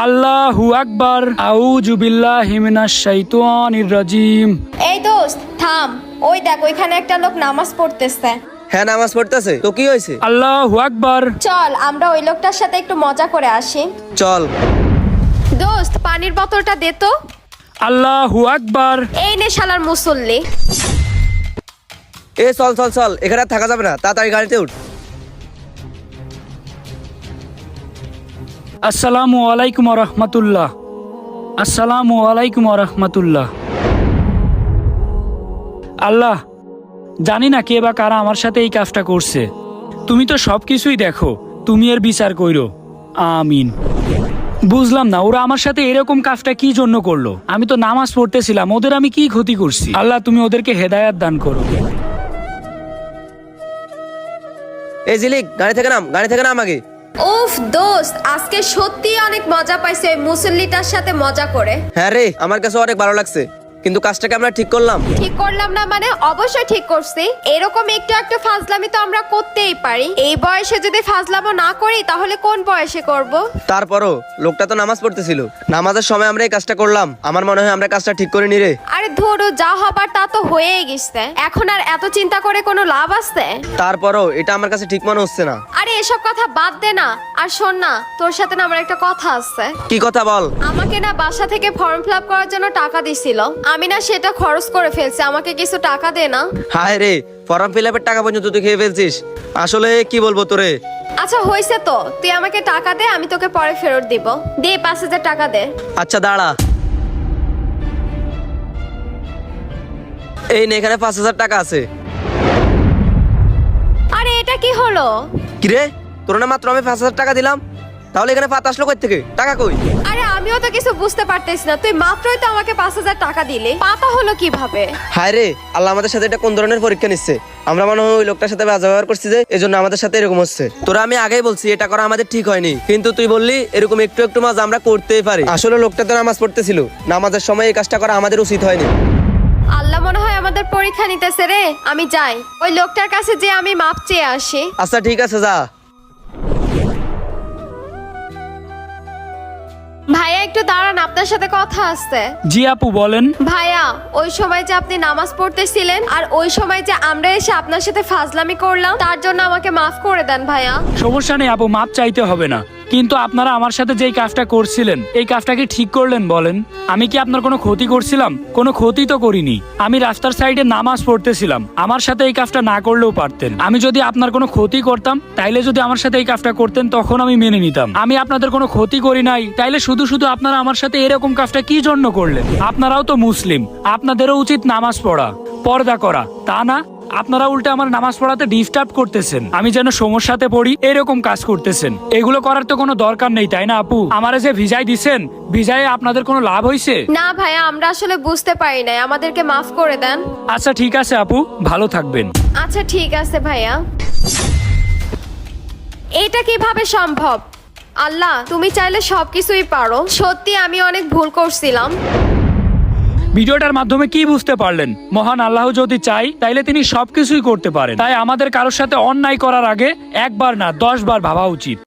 আল্লাহু আকবার। আউযু বিল্লাহি মিনাশ শাইতানির রাজিম। এই দোস্ত থাম, ওই দেখ ওইখানে একটা লোক নামাজ পড়তেছে। হ্যাঁ, নামাজ পড়তেছে তো কি হয়েছে? আল্লাহু আকবার। চল আমরা ওই লোকটার সাথে একটু মজা করে আসি। চল। দোস্ত পানির বোতলটা দে তো। আল্লাহু আকবার। এই নে শালার মুসল্লি। এ চল চল চল, এখানে আর থাকা যাবে না, তাড়াতাড়ি গাড়িতে উঠ। আসসালামু আলাইকুম ওয়া রাহমাতুল্লাহ। আসসালামু আলাইকুম ওয়া রাহমাতুল্লাহ। আল্লাহ, জানি না কে বা কারা আমার সাথে এই কাজটা করছে। তুমি তো সবকিছুই দেখো, তুমি এর বিচার কইরো। আমিন। বুঝলাম না ওরা আমার সাথে এরকম কাজটা কি জন্য করলো। আমি তো নামাজ পড়তেছিলাম, ওদের আমি কি ক্ষতি করছি? আল্লাহ, তুমি ওদেরকে হেদায়েত দান করো। এই জিলিক, গাড়ি থেকে নাম, গাড়ি থেকে নাম আগে। উফ দোস্ত, আজকে সত্যি অনেক মজা পাইছে ওই মুসল্লিটার সাথে মজা করে। হ্যাঁ রে, আমার কাছে অনেক ভালো লাগছে, কিন্তু কাজটাকে আমরা ঠিক করলাম। ঠিক করলাম না মানে? অবশ্যই ঠিক করছি। এরকম একটু একটু ফাজলামি তো আমরা করতেই পারি। এই বয়সে যদি ফাজলামো না করি তাহলে কোন বয়সে করব? তারপরও লোকটা তো নামাজ পড়তেছিল, নামাজের সময় আমরা এই কাজটা করলাম। আমার মনে হয় আমরা কাজটা ঠিক করে নি রে। আরে ধরো, যা হবার তা তো হয়েই গেছে, এখন আর এত চিন্তা করে কোনো লাভ আছে? তারপরও এটা আমার কাছে ঠিক মনে হচ্ছে না। আরে এসব কথা বাদ দে না। আর শোন না, তোর সাথে না আমার একটা কথা আছে। কি কথা বল? আমাকে না বাসা থেকে ফর্ম ফিল আপ করার জন্য টাকা দিছিল, আমি না সেটা খরচ করে ফেলছি। আমাকে কিছু টাকা দে না। হায় রে, ফর্ম ফিল আপের টাকা পর্যন্ত তুই খেয়ে ফেলছিস। আসলে কি বলবো তোরে। আচ্ছা হয়েছে তো, তুই আমাকে টাকা দে, আমি তোকে পরে ফেরত দিব। দে 5,000 টাকা দে। আচ্ছা দাঁড়া, এই নে, এখানে 5,000 টাকা আছে। আরে এটা কি হলো? কিরে, তোর না মাত্র আমি 5,000 টাকা দিলাম, তাহলে এখানে 5 আসলো কই থেকে? টাকা কই? আরে আমিও তো কিছু বুঝতে পারতেছি না, তুই মাত্রই তো আমাকে 5,000 টাকা দিলি, পাতা হলো কিভাবে? হায় রে, আল্লাহ আমাদের সাথে এটা কোন ধরনের পরীক্ষা নিচ্ছে। আমরা মনে হয় ওই লোকটার সাথে বাজে ব্যবহার করছি, যে এজন্য আমাদের সাথে এরকম হচ্ছে। তোরা আমি আগেই বলছি এটা করা আমাদের ঠিক হয়নি, কিন্তু তুই বললি এরকম একটু একটু মজা আমরা করতেই পারি। আসলে লোকটা তো নামাজ পড়তেছিল, নামাজের সময় এই কাজটা করা আমাদের উচিত হয়নি। আল্লাহ মনে হয় আমাদের পরীক্ষা নিতেছে রে। আমি যাই, ওই লোকটার কাছে যে আমি মাপ চেয়ে আসি। আচ্ছা ঠিক আছে, যা। ভাইয়া একটু দাঁড়ান, আপনার সাথে কথা আছে। জি আপু, বলেন। ভাইয়া, ওই সময় যে আপনি নামাজ পড়তেছিলেন আর ওই সময় যে আমরা এসে আপনার সাথে ফাজলামি করলাম, তার জন্য আমাকে মাফ করে দেন ভাইয়া। সমস্যা নেই আপু, মাপ চাইতে হবে না। কিন্তু আপনারা আমার সাথে যেই কাজটা করছিলেন, এই কাজটা কি ঠিক করলেন বলেন? আমি কি আপনার কোনো ক্ষতি করছিলাম? কোনো ক্ষতি তো করিনি। আমি রাস্তার সাইডে নামাজ পড়তেছিলাম, আমার সাথে এই কাজটা না করলেও পারতেন। আমি যদি আপনার কোনো ক্ষতি করতাম, তাইলে যদি আমার সাথে এই কাজটা করতেন তখন আমি মেনে নিতাম। আমি আপনাদের কোনো ক্ষতি করি নাই, তাইলে শুধু শুধু আপনারা আমার সাথে এরকম কাজটা কি জন্য করলেন? আপনারাও তো মুসলিম, আপনাদেরও উচিত নামাজ পড়া, পর্দা করা, তা না? আপনারা উল্টে আমার নামাজ পড়াতে ডিস্টার্ব করতেছেন, আমি যেন সমস্যাতে পড়ি এরকম কাজ করতেছেন। এগুলো করার তো কোনো দরকার নেই, তাই না আপু? আমারে যে ভিজাই দিছেন, ভিজায় আপনাদের কোনো লাভ হয়েছে? না ভাইয়া, আমরা আসলে বুঝতে পারি নাই, আমাদেরকে মাফ করে দেন। আচ্ছা ঠিক আছে আপু, ভালো থাকবেন। আচ্ছা ঠিক আছে ভাইয়া। এটা কিভাবে সম্ভব? আল্লাহ, তুমি চাইলে সবকিছুই পারো। সত্যি আমি অনেক ভুল করছিলাম। ভিডিওটার মাধ্যমে কি বুঝতে পারলেন? মহান আল্লাহ যদি চাই তাইলে তিনি সবকিছুই করতে পারেন। তাই আমাদের কারোর সাথে অন্যায় করার আগে একবার না 10 বার ভাবা উচিত।